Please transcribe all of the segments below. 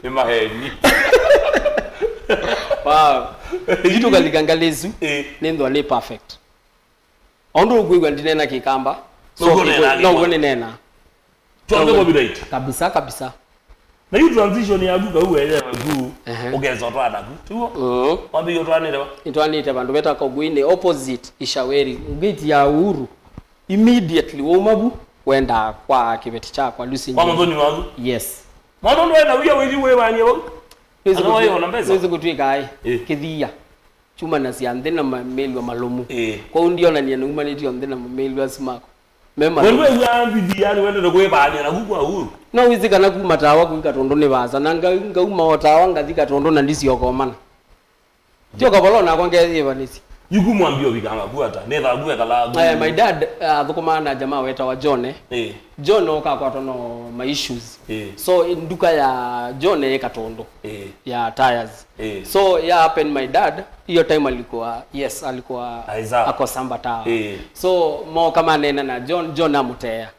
Imaheni. Wow. Kitu kalikangalezu nendo ale perfect. Ondo gwigwa ndinena kikamba. So no gone nena. Tuanze kwa bidait. Kabisa. Na hiyo transition ya guka uwe gu ogeza twana gu. Tuo. Wambi yotwanire ba. Intwanite bandu beta ko gwine opposite ishaweri. Ngiti ya uhuru. Immediately womabu wenda kwa kibeti cha kwa Lucy. Kwa mwanzo ni wangu? Yes. Mwanzo ndo na wewe wanye bo. Nizo kutwika ai kithia chuma na siande na mameli wa malomu kwa ndio na niana humanity on na mameli wa simako mema wewe uambi yani wende ndo kwebani na kugwa huru no wizika na kumatawa kuikatondo ne baza nanga ngauma watawa ngathika tondo na ndisi yokomana tio kabolona kwangezi vanisi yukumwambio bikanga kuata netha gwe kala my dad thukumana jamaa weta wa John John oka kwa tono my issues so nduka ya John ekatondo ya tires so ya happen my dad hiyo time alikuwa ako Sambata so mo kama nena na John amutea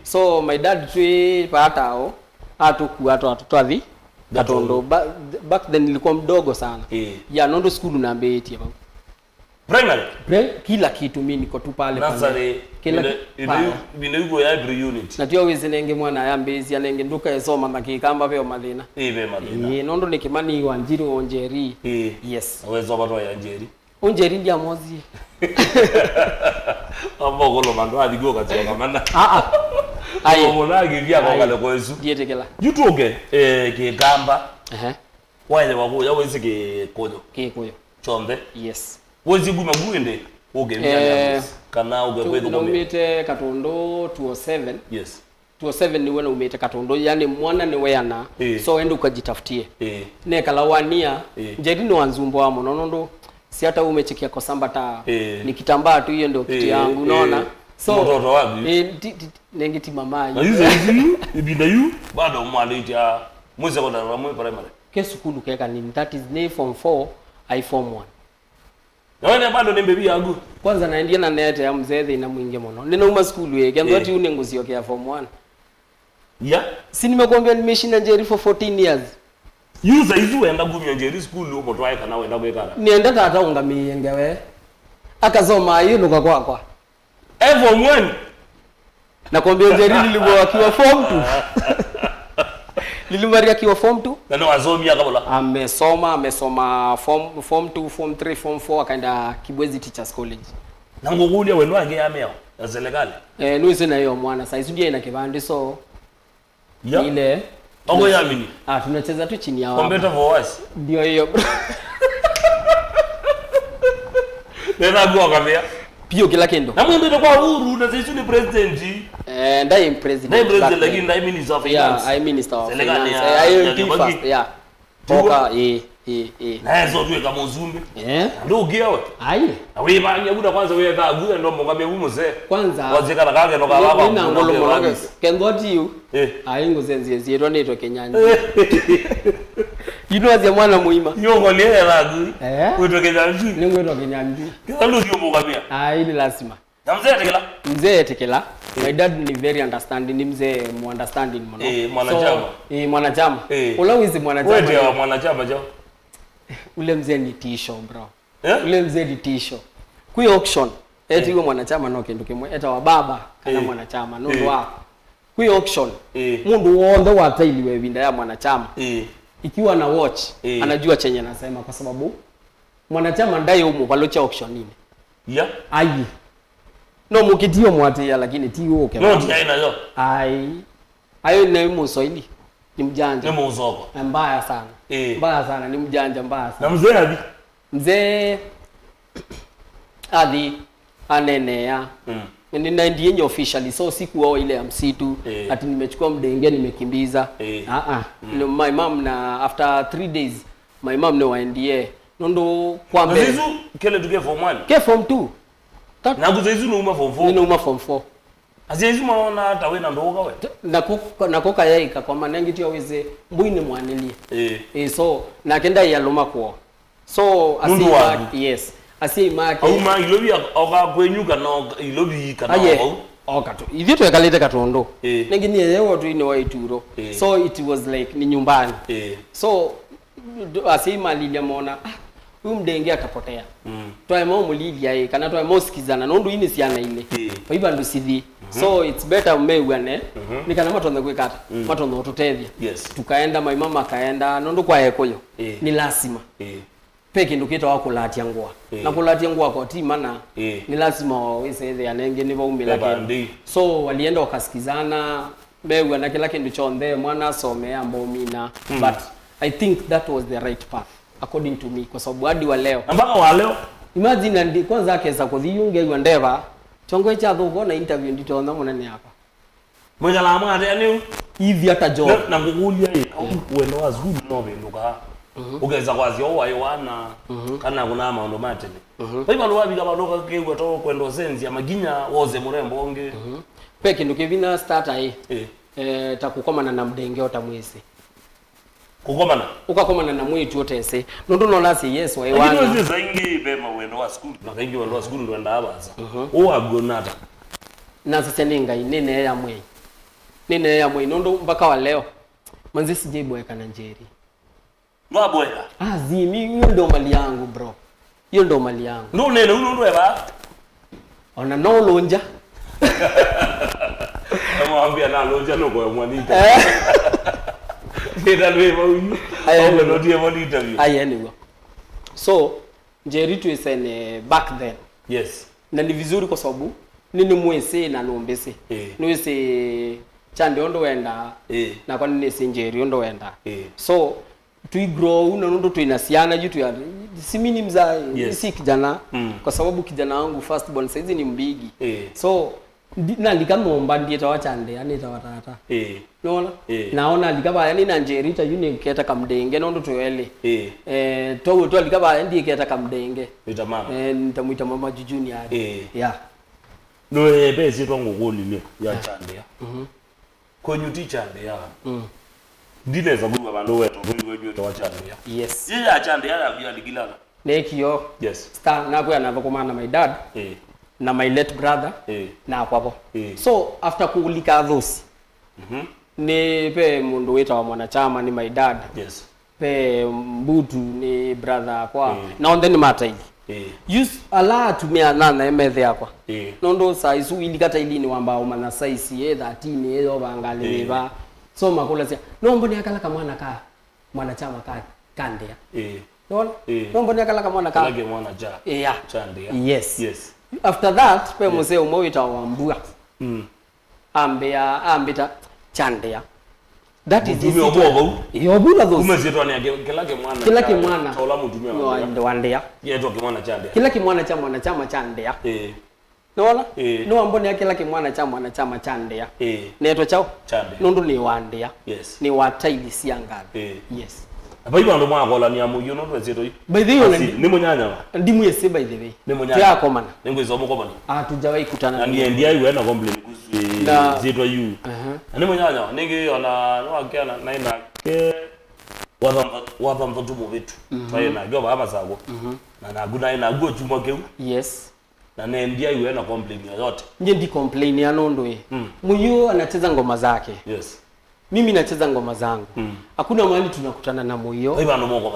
so my dad twi patao atukuatwa katondo back then nilikuwa mdogo sana ya nondo school na mbeti hapo primary kila kitu mimi niko tu pale pale kila bineugo ya every unit na tio wizinenge mwana ya mbezi anenge nduka esoma makikamba peo madina madina nondo nikimani wanjiri onjeri yes awezo bato ya njeri onjeri ndia mozi amogolo mando adigo katsonga mana ayi monagi vya kwa kale kwesu dietekela yutuke kigamba wale wakuya wezi kikoyo chombe yes wozi guma guende ogemya kana ugekwedo kwa umete katondo 207 yes 207 ni wewe umete katondo yani mwana ni weana so ende ukajitafutie ne kalawania njeri ni wanzumbo amo nondo si hata umechekia kwa Sambata ni kitambaa tu hiyo ndio kiti yangu unaona so mtoto wapi nengiti mama na hizo ibida yu bado mwalita mwezi kwa mwe primary kesukulu keka ni that is ne form 4 I form 1 Naona bado ni mbebi yangu. Kwanza naendia na nete ya mzee na mwingi mono. Ninauma school yake. Ndio ati unenguzio kia form 1. Yeah. Si nimekuambia nimeshinda Njeri for 14 years. Yuza hizo enda gumya Njeri school uko twaye kana wenda kwekara. Nienda tata ungamiyenge we. Akazoma yilo kwa. Form 1. Nakwambia Njeri nilikuwa akiwa form 2. Lilimari akiwa form 2 na ndo azomia kabola amesoma form 2 form 3 form 4 akaenda Kibwezi Teachers College na ngokulia wenu wange yameo ya serikali nuize na hiyo mwana saizi ndio ina kibandi so ile ogo yamini tunacheza tu chini ya computer for us ndio hiyo nenda go kamera pio kila kendo na mwende kwa huru na sisi ni president ndai president lakini ndai minister of finance I minister of finance I first toka na hizo tu kama uzumbe ndio ugiawe ai awe banya buda kwanza wewe dha guya ndo monga bebu mzee kwanza wazeka na kage ndo baba na ngolo monga kendoti you ai ngozenzie zero neto kenyanya yino azia mwana muima yongo lele ragu weto kenyanja ningo weto kenyanja kalo ndio monga bia ai ni lazima na mzee tekela my dad ni very understanding ni mzee mu understanding mwana mwanachama mwanachama ulawizi mwanachama wewe ndio mwanachama jo ule mzee ni tisho bro ule mzee ni tisho kui auction eti yule mwanachama no kindu kimwe eta wa baba kana mwanachama no ndo wako kui auction mundu wondo watailiwe winda ya mwanachama ikiwa na watch anajua chenye anasema kwa sababu mwanachama ndai umu balocha auction nini ai no mukitio mwatia lakini ti woke no tiaina yo ai ayo ni musoili ni mjanja ni muzoko mbaya sana ni mjanja mbaya sana na mzee hadi mzee hadi anenea ni 90 officially so siku wao ile ya msitu ati nimechukua mdenge nimekimbiza my mom na after 3 days my mom no waendie nondo kwa mbele hizo kile tuke form 1 ke form 2 na kuzezu no uma form 4 no uma form 4 azezu maona hata wewe na ndoga we nakoka yaika kwa manengi tio weze mbuine mwanelie so nakenda yaloma kwa so asi yes asi maki au ma ilobi oga kwenyuka no ilobi kana Okato. Ithio twekalite Katondo. Ningini yeyo tu ni Waituro. So it was like ni nyumbani. So asema lilia huyu mdenge akapotea. Twaemo mulilia kana twaemo sikizana nondu ini siana ile. Kwa hivyo ndo sithi. So it's better mmeugane. Nikana matonda kwekata. Matonda utotethia. Tukaenda my mama kaenda nondu kwa yekoyo. Ni lazima. Peke ndukita wako lati ngwa. Na kulati ngwa kwa ti mana ni lazima wese ya nenge ni baumila ke. So walienda wakasikizana meugana kila kindu chonde mwana some ambo mina but I think that was the right path according to me kwa sababu hadi wa leo. Mpaka wa leo imagine ndi kwanza akeza kuthiyunge ndeva chongo cha thugo na interview nditona munene hapa. Mwenye la mwana yani hivi hata job na ngugulia wendo was good no benduka. Ugeza kwazi owayo wana kana kuna maondo matene. Kwa hivyo ndo wabiga badoka kegwa to kwendo senzi ya maginya woze murembo onge. Peke ndo kivina starter takukomana na mdenge otamwese. Kukomana ukakomana na mwitu otese nondo nolasi yes wa ewana ndio zaingi bema wendo wa school na kaingi wendo wa school ndo enda abaza agonata na sasa ninga nene ya mwe nondo mpaka wa leo manzi sije boeka na njeri ndo boeka zimi hiyo ndo mali yangu bro hiyo ndo mali yangu ndo nene ndo eba ona no lonja amwambia na lonja no kwa mwanita So njeri tu isene back then. Yes. Na ni vizuri kwa sababu nini mwese na nombese. Nwese chande ondo wenda. Na kwa nini njeri ondo wenda. So tu grow na ndo tu inasiana jitu ya simini mza si kijana kwa sababu kijana wangu first born saizi ni mbigi. So na likamomba ndiye tawachande yani tawatata naona naona likaba yani na njeri ta yuni keta kamdenge nondo toele to likaba ndiye keta kamdenge nitamama nitamuita mama jujuni hadi no bese twangu golile ya chande ya konyuti chande ya ndineza kuba bantu wetu kwenye tawachande ya yes ya chande ya ligilala nekio yes star na kwa navakomana my dad na my late brother na kwapo so after kuulika those ni pe mundu weta wa mwanachama ni my dad pe mbutu ni brother kwa na on then matai use ala tumia nana emethe yakwa nondo saizu ilikata ili ni wamba umana size 13 ezo bangali leba so makula sia nombo ni akala kama mwanachama Kyandia nombo ni akala kama mwanachama Kyandia yes after that pe mzee umowita wambua ambita Kyandia that is yobula those umezetwa ni kila kimwana tola mutumia ndo wandia yeto kimwana Kyandia kila kimwana cha mwanachama Kyandia naona no amboni kila kimwana cha mwanachama Kyandia neto chao nondo ni wandia ni wataili siangabe yes Aba ibando mwakola ni amuyo no twezeto yi. By the way ni munyanya ba. Ndimu yese by the way. Ni munyanya. Ya komana. Nengo izo mukobana. Tujawahi kutana. Ndi ndia iwe na complain kuzi zeto yu. Ni munyanya ningi ona no akana naina ke waba mtoto mu vitu. Twaye na goba amazago. Na naguna ina go chuma keu. Yes. Na ndia iwe na complain yote. Nje ndi complain ya nondo ye. Muyo anacheza ngoma zake. Yes. Mimi nacheza ngoma zangu. Hakuna mahali tunakutana na moyo.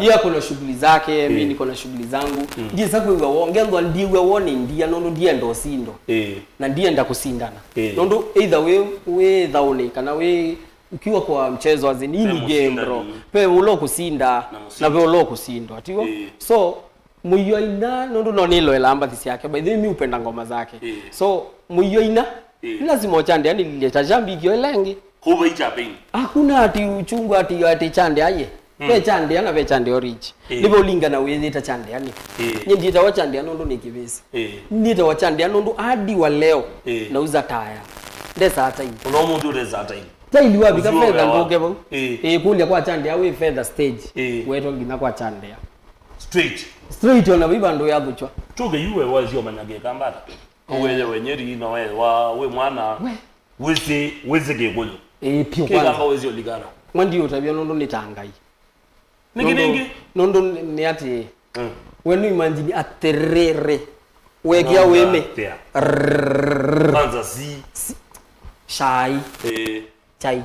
Yeye kuna shughuli zake, mimi niko na shughuli zangu. Ndiye sasa wewe waongezwa ndiwe wone ndia nondo ndiye ndo sindo. Na ndiye nda kusindana. Nondo either we dhaone kana we ukiwa kwa mchezo azini ni game bro. Pe ulo kusinda na pe ulo kusindwa. Atigo. So moyo ina nondo no nilo elamba thisi yake. By the way mimi upenda ngoma zake. So moyo ina lazima ochande yani lileta jambi kio elengi. Kuba ichapeni. Hakuna ati uchungu ati Kyandia aye. Pe Kyandia na pe Kyandia oriji. Nibo linga na wezeta Kyandia ni. Ndita wa Kyandia nondo ni Kivisi. Ndita wa Kyandia nondo hadi wa leo nauza taya. Ndesa hata hivi. Kuna mtu ndesa hata hivi. Taili wapi ka fedha ngoke bo. Kulia kwa Kyandia we fedha stage. Weto ngina kwa Kyandia. Straight ona biba ndo yabuchwa. Tuge yuwe wazio manyage kambata. Wewe wenyeri na we mwana. Weze gegoyo. Pio kwa. Kanga weze oligara. Mwandi utabia nondo ni tangai. Ningi. Nondo ni ati. Wenu imagine aterere. wekia weme kwanza si chai chai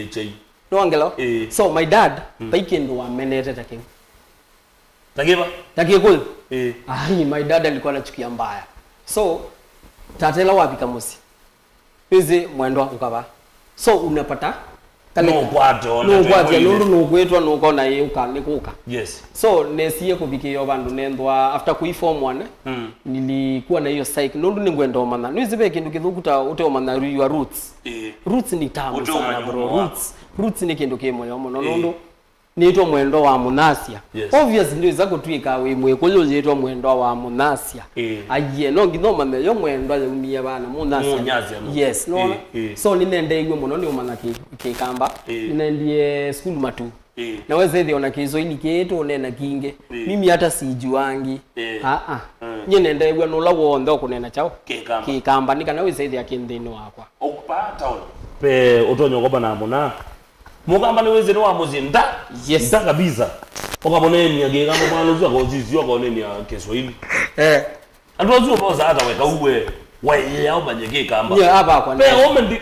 chai no angelo so my dad paikendo wa menete taking takikul my dad alikuwa anachukia mbaya so tatela wapi kamusi hizi mwendo ukava so unapata no kwato no kwetwa no kona yuka nikuka yes so nesie kubikiyo bandu nendwa after kui form 1 nilikuwa na hiyo psych nundu ningwenda omana nizibe kindu kithukuta ute omana your roots roots ni tamu sana bro roots ni kindu kimwe yomo nundu niitwa mwendo wa munasia obviously ndio zako twika we mwekolo yitwa mwendo wa munasia aye no ngithoma meyo mwendo ya umia bana munasia yes no so ninende igwe muno ni umana kikamba ninendie school matu na weze thio na kizo ili kieto nena kinge mimi hata sijuangi nyenende igwe no lawo ndo kunena chao kikamba nikana weze thia kindini wakwa okupata pe utonyo ngoba na muna mugamba ni weze wa muzinda nda kabisa okabone ni agega mwana uzu akozizio akone ni Kiswahili andozu boza hata weka uwe waye yao banyeke kamba hapa kwa pe ome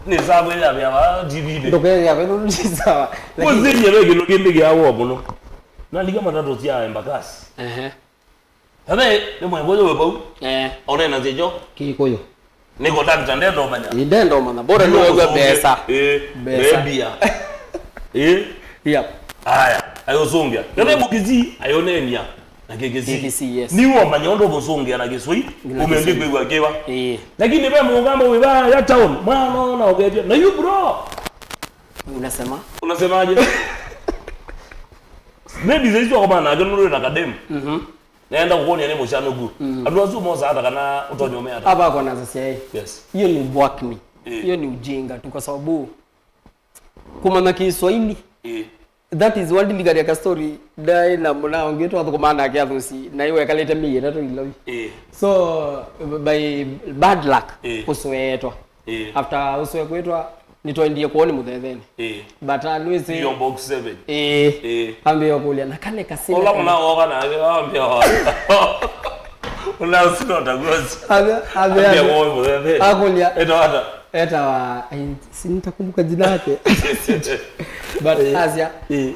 ni zabwe ya bya divide ndoke ya beno ndisawa muzinye bege lokende yawo bono na liga matatu tia embakasi habe ni mwengozo webau one na zejo kikoyo niko dakta ndendo manya ndendo mana bora ni wewe pesa bebia yep aya ayo zongia kana bukizi ayonenia na Kivisi yes ni wa manyondo bozongia na Kiswahili umeende kwa kewa lakini be mugamba weba ya town mwana na ogeje na you bro unasemaje maybe zezo kwa maana agano na academy naenda kuona nene moshano gu aduazu moza hata kana utonyomea hata hapa kwa nazasia yes hiyo ni bwakni hiyo ni ujinga tu kwa sababu kumana Kiswahili that is one ligari ya story dai na mna ongeto hapo kwa maana yake athusi na iwe kaleta mie nato ilovi so by bad luck uswetwa after uswetwa nitoendie kuone muthetheni but always your box 7 ambio kulia na kale kasema ola mna woga na ambio una sino tagozi ambia wao muthetheni akulia hata wa sinitakumbuka jina yake but azia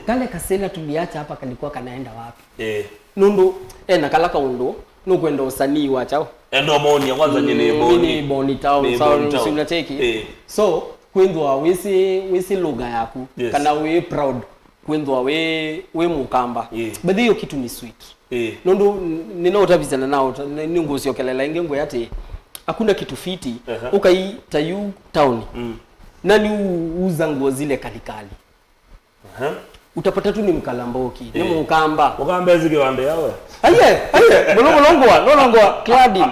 kale kasela tuliacha hapa kalikuwa kanaenda wapi nundu na kala kaundo no kwenda usanii wa chao endo monia kwanza nyine boni town so unacheki so kwendwa wisi lugha yaku kana we proud kwendwa we mukamba but hiyo kitu ni sweet nundu ninaotabizana nao ningucio kelela ingengo yate hakuna kitu fiti ukaita you town nani uza nguo zile kalikali utapata tu ni mkalamboki ni mukamba ukamba zike wande yawe aye bolongwa cladding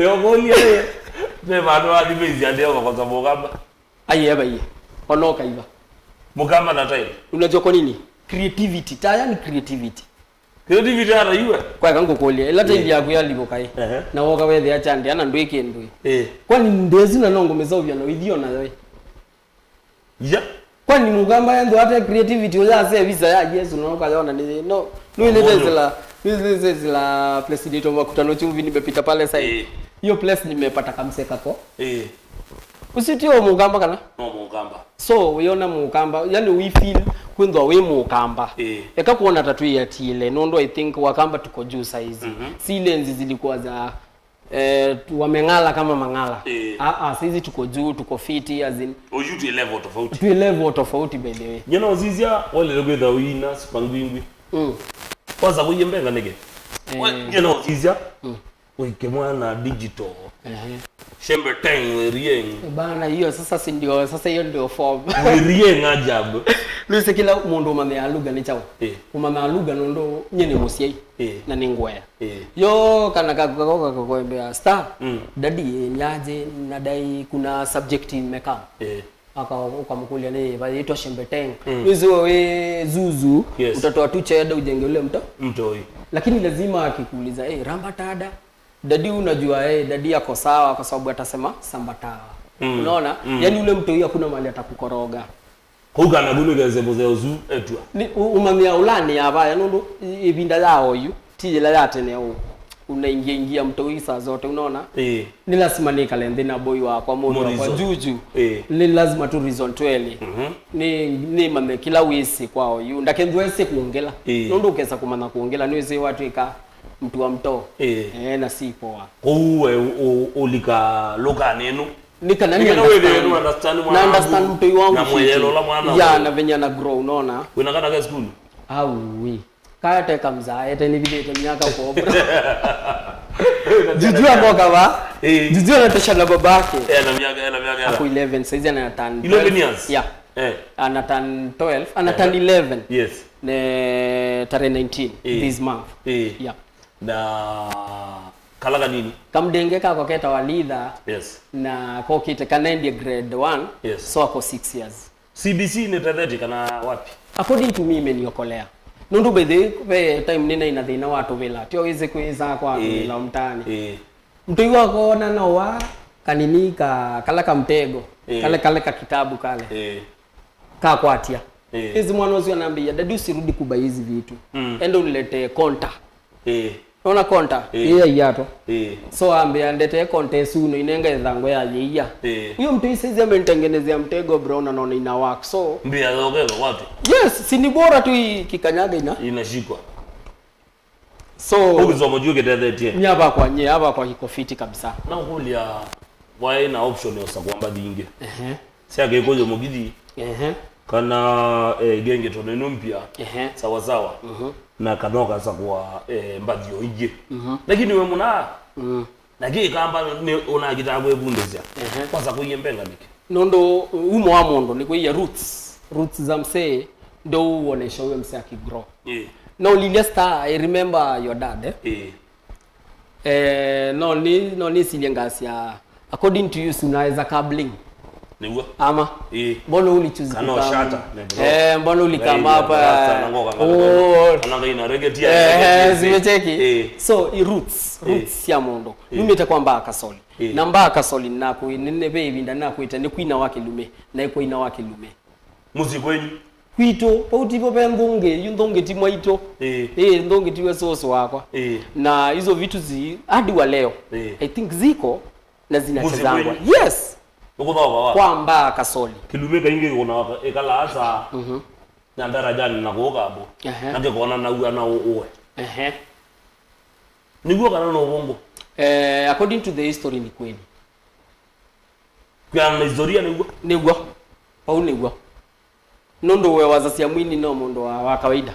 yogoli aye ne bado hadi bezi ande kwa sababu kamba aye baye onoka iba mukamba na time unajua kwa nini creativity taya ni creativity hata iwe kwa kango kolia ela time yako yaliko kai na woka wethe achande ana ndweke ndwe kwani ndezi na nongo mezovya na withio na wewe kwani mugamba yangu hata creativity uzaze visa ya Yesu unaoka yona ni no ile zila president wa kutano chumvi nimepita pale sasa hiyo place nimepata kamseka ko usitio mugamba kana no mugamba so uiona mugamba yani we feel kwendwa we mugamba eka kuona tatu ya tile nondo I think wakamba tuko juu saizi si lenzi zilikuwa za wamengala kama mangala saizi tuko juu tuko fiti as in to level tofauti by the way you know zizia wale logeda wina spangwingwi kwanza kuyembenga nige you know zizia wikemwa na digital shembe tang rieng bana hiyo sasa hiyo ndio form rieng ajabu lise kila mundu mame lugha ni chao umama lugha ndo nyene musiai na ningwea yo kana kagoka kwembea star dadi nyaje nadai kuna subject imeka ukamkulia ne baitwa shembe tang hizo we zuzu utatoa tu cheda ujenge ule mtoi lakini lazima akikuuliza ramba tada dadi unajua dadi yako sawa kwa sababu atasema sambatawa unaona yani ule mtoi hakuna mali atakukoroga huga na gulu geze bozeozu etwa ni umamia ulani hapa nundu ibinda yao yu tije la yate ne unaingia mtoi saa zote unaona ni lazima nikalende na boy wako moyo kwa juju ni lazima tu reason tweli ni mame kila wisi kwao yu ndakendwese kuongela nondo ukesa kumana kuongela niweze watu ika mtu wa mto na si poa uwe ulika loka neno nika nani understand mtu wangu na mwelelo la mwana ya na venya na grow unaona unakana kwa school wi kaya kamza ete ni vile miaka kwa bro juju amoga ba juju anatosha na babake na miaka ako 11 saizi ana turn 11 years yeah ana turn 12 ana turn 11 yes ne tarehe 19 this month yeah na kalaga nini kamdenge kako keta walidha yes na ko kite Kyandia grade 1 yes. So ako 6 years CBC ni tadeti kana wapi according to me imeniokolea nundu be time nina ina thina watu vila tio ize kuiza kwa vila mtani mtu wako na noa kanini kala kamtego kale ka kitabu kale ka kwatia hizi mwanozi anambia dadu usirudi kuba hizi vitu endo nilete konta ona konta yato so ambia ndete konta suno inenga idhango ya yia huyo mtu isize amenitengenezea mtego bro na naona ina work so mbia dogego wapi yes si ni bora tu kikanyaga inashikwa so ukizomojua gedete nyaba kwa iko fiti kabisa na kulia why na option yosa kwamba dinge sia gekojo mogidi kana genge toneno mpya sawa sawa na kanoka za kwa mbadio ije lakini wewe muna nagi kamba ni una kitagwe bundezia kwanza kuyembenga niki nondo umo wa mondo ni kuya roots za msee ndo uonesha wewe msee akigrow no lilia star I remember your dad no ni siliangasia according to you unaweza kabling niwa ama mbona ulichoose kana shata mbona ulikama hapa ananga ina regetia zimecheki so roots ya mondo numeta kwamba akasoli na mbaka soli nako nene baby ndana kuita ni kuina wake lume na iko ina wake lume muziko yenu kwito pauti po pendonge yundonge timwaito ndonge tiwe soso wako na hizo vitu hadi wa leo I think ziko na zinachezangwa yes kwamba kasoli kilumeka inge kuna ekala asa na darajani na kuokabo nake kuona na uwe na uwe niguo kana no bongo according to the history ni kweli kwa historia niguo au niguo nondo we wazazi ya mwini no mondo wa kawaida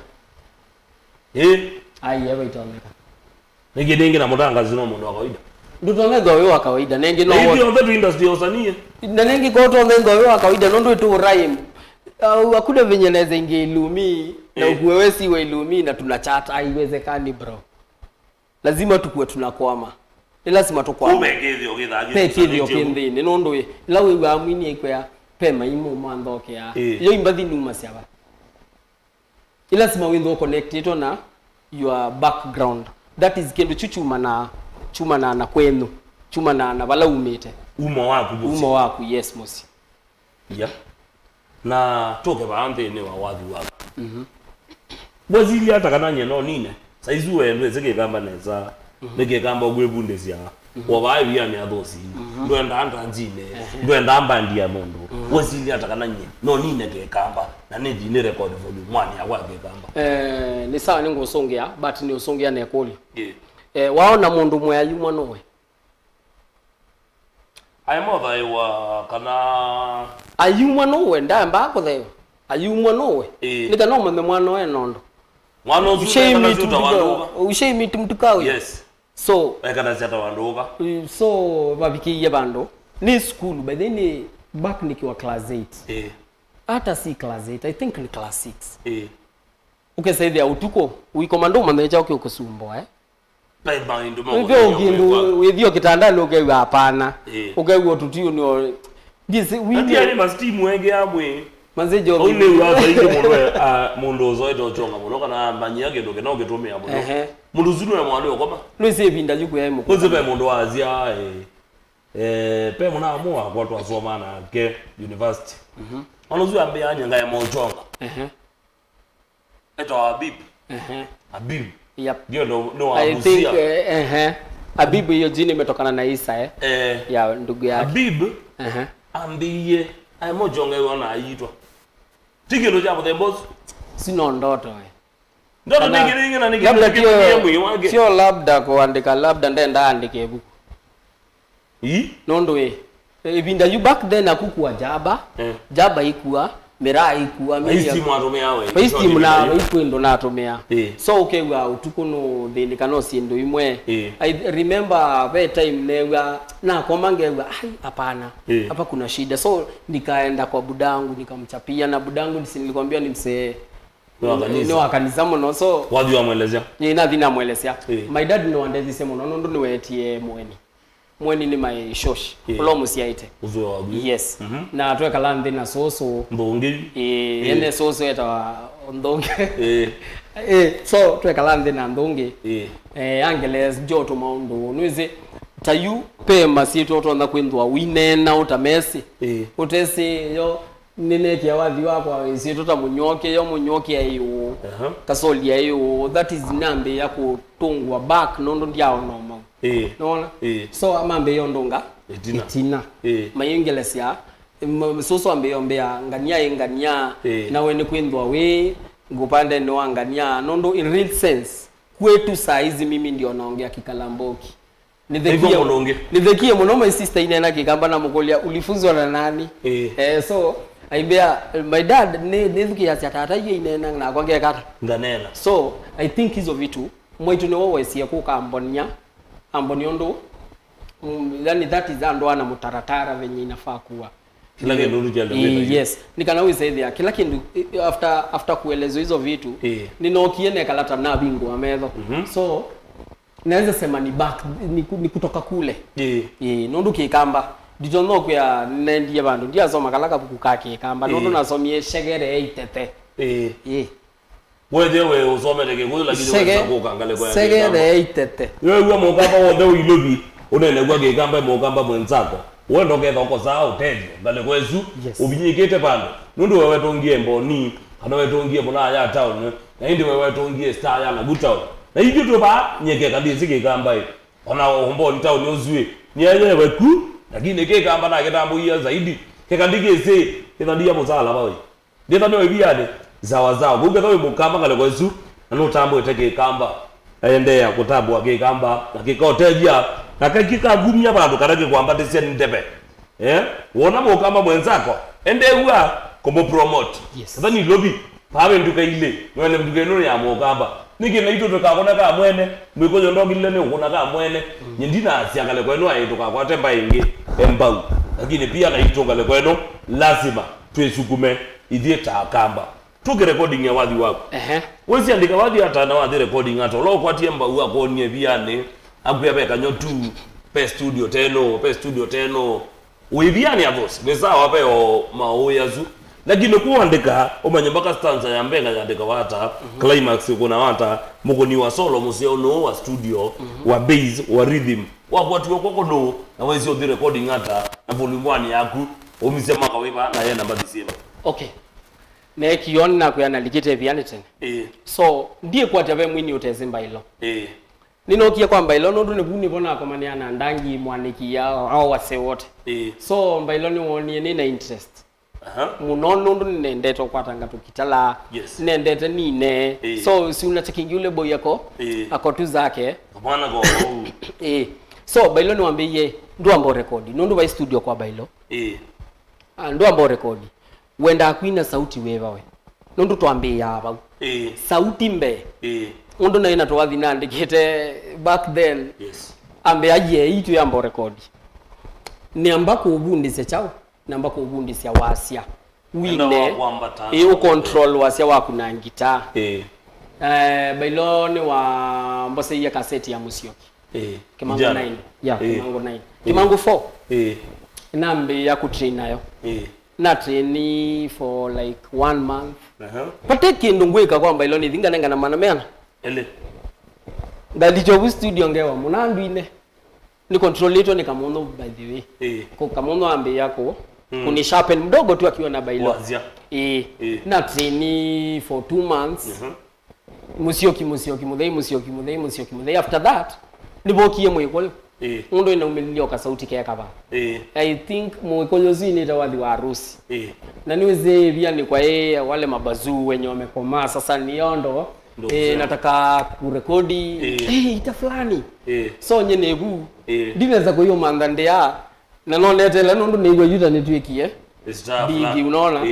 ai ever itomeka nigedenge na mutangazi no mondo wa kawaida ndutonega wewe wa kawaida nenge no hivi on the industry osanie na nenge ko to ngengo wewe wa kawaida nondo tu rhyme akuda venye naweza ingeilumi na wewe si wewe ilumi na tunachata haiwezekani bro lazima tukue tunakwama ni lazima tukwama umegethio githagio kindini nondo we lawe wa mwini ikwa pema imo mandhoke ya yo imbathi numa siaba lazima windo connected na your background that is kendo chuma na kwenu chuma na bala umete umo wako yes mosi na toke baante ne wawadhi wako bwazili hata kananye no nine saizu wendo ezeke kamba neza nege kamba ogwebundezia wabayi ya myathosi ndo ndanda njine ndo ndamba ndia mondo bwazili hata kananye no nine ke kamba na nendi ne record volume 1 ya wake kamba ni sawa ningo usongea but ni usongea na ekoli waona mundu mwayu mwanowe aimotha wa kana ayumwa nowe ndamba ko theo ayumwa nowe nika no mame mwanowe nondo mwano ushemi tutawanduka ushemi tumtukawe yes so ekana zata wanduka so babiki yabando ni school by then back nikiwa class 8 hata si class 8 I think ni class 6 ukesaidia utuko uikomando mameja ukosumbo bye ndo mo withio kitandani ukewa hapana ukewa tutio ni this we ndio must team wenge amwe manze jogi ole wa zaidi mundo zoito chonga muno kana manyi yake ndo kena ugetumia muno mundu zinu ya mwali okoma lwese binda yuko yemo kuze pe mundo azia pe muna amua kwa to asoma na ke university onozu ambe anya ngaya mo chonga eto abib Yep. Ndio no I think Habib hiyo jina imetokana na Isa ya ndugu yake. Habib ambiye aimojonge wana aitwa. Tigelo japo the boss sino ndoto ndoto ningi na ningi sio labda kuandika labda ndenda andike buku nondo ibinda you back then akukuwa jaba ikuwa mera ikuwa mimi mwarume yawe isti mna ikwendo natumia so ukewa utukuno thindika no sindo imwe I remember that time newa na komangewa hapana hapa kuna shida so nikaenda kwa budangu nikamchapia na budangu nilikwambia ni msee no akanizamo no so wadi wamuelezea na dhina muelezea my dad no andezi sema no ndo niwetie mweni ni my shosh ulo musiaite uzo wagu yes na tuweka landi na soso ndonge ene soso eta ndonge so tuweka landi na ndonge angeles joto maundo nuize tayu pema si toto nda kwendwa winena utamesi utesi yo nene kia wathi wako si tota munyoke ayo kasoli ayo that is nambe ya kutungwa back nondo ndiao no no so amambe yondonga itina mayingelesia soso ambe yombea ngania na wene kwendwa we ngupande no angania nondo in real sense kwetu saizi mimi ndio naongea kikalamboki nidhekie muno my sister inena kikamba na mukolia ulifunzwa na nani so aibea my dad nezuki ya tata yeye inena na kwangea kata nganela so I think hizo vitu mwitu ni wewe si kuka amboniondo yani that is ando ana mutaratara venye inafaa kuwa kila kitu ndio yes nikanawi zaidi ya kila kitu after kuelezo hizo vitu ninokiene kalata na bingu amezo so naweza sema ni back ni kutoka kule nondo kikamba ditono kwa nendi bandu ndia soma kalaka bukukake kamba nondo nasomie shegere itete wewe usomele kuzo lakini wewe ukangale kwa shegere itete wewe mukamba wonde uilobi unene kwa kikamba mukamba mwenzako wewe ndo ketho ko saa uteje ngale kwezu ubinyikete pande nondo wewe tongie mboni kana wewe tongie bona ya town na ndi wewe tongie star ya na gutown na hiyo to ba nyeke kabisa kikamba hiyo ona mboni town yozwe ni yewe ku lakini kikamba na kitambo hiyo zaidi kikandike kitadia muzala bawe ndeta no ibiade zawa bunge kawe mukamba ngale kwezu no tambo eteke kamba aendea kutabwa kikamba na kikoteja na kakikagumya bantu karake kwambatisia ndebe wona mukamba mwenzako endewa komo promote thani lobby pawe nduka ile wele nduka no ya mukamba niki naito tukakona ka mwene mwikojo ndogile ne ukona ka mwene nyindina asiangale kwenu aituka kwa temba ingi embau lakini pia naito ngale kwenu lazima tuesukume idie takamba tuke recording ya wadhi wako wezi andika wadhi hata na wadhi recording hata lo kwatie mbau wako nie biane akuya kanyo tu pe studio teno uibiani avos besa wape o maoyazu lakini kuandika omanyambaka stanza ya mbenga yandika wata climax kuna wata mugoni wa solo museo no wa studio wa bass wa rhythm watu wako no na wezi o recording hata na volume 1 yaku omisema kaweba na yeye namba disema okay ne kioni na kuyana likite biane tena so ndiye kwa tabe mwini utezimba hilo ninokia kwamba ilo ndo nebuni bona komaniana ndangi mwaniki yao au wase wote so mbailoni woni nina interest munono ndo nendete kwatanga tukitala nendete nine so si unachekingi ule boy yako akotu zake bwana go so bailoni wambie ndo ambo record ndo ba studio kwa bailo ndo ambo record wenda kuina sauti wewe ndo tuambie hapa sauti mbe ndo na ina towathi nandikite back then ambe aje itu yambo record ni ambako ugundise chao na ambako ugundise wasia wine iyo control wasia wa kuna ngita bailoni wa mbose ya cassette ya Musyoki Kimango 9 Kimango 9 Kimango 4 nambe ya kutrain nayo na train for like 1 month pateke ndungweka kwamba iloni thinga nenga na manamena ndalicho studio ngewa munandwine ni control ito ni kamono by the way ko kamono ambe yako kuni sharpen mdogo tu akiwa na bailo na train for 2 months Musioki muthei after that nibokie mwikolo mundu ina umilio ka sauti keka ba I think mwikolo zini tawadhi wa harusi na niweze bia ni kwa wale mabazuu wenye wamekomaa sasa niondo nataka kurekodi ita fulani so nyene gu ndinaweza kwa hiyo mandhande ya na nonetela nundu niwe yuta nitwikie bigi unaona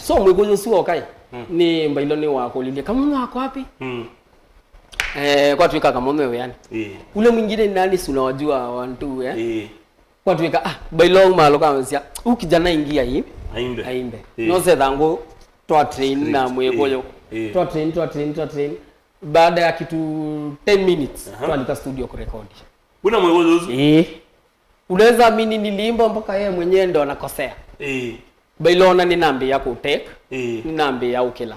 so mwikolo suo kai ni mbailoni wako lilia kama wako wapi kwa tuika kama mwewe yani ule mwingine nani si unawajua wantu kwa tuika bailong malo kama sia ukijana ingia hii aimbe no se dango to train na mwekolo to train baada ya kitu 10 minutes tualika studio kurekodi una mwekolo unaweza mimi nilimba mpaka yeye mwenyewe ndo anakosea bailona ni nambi ya kutake ni nambi ya ukila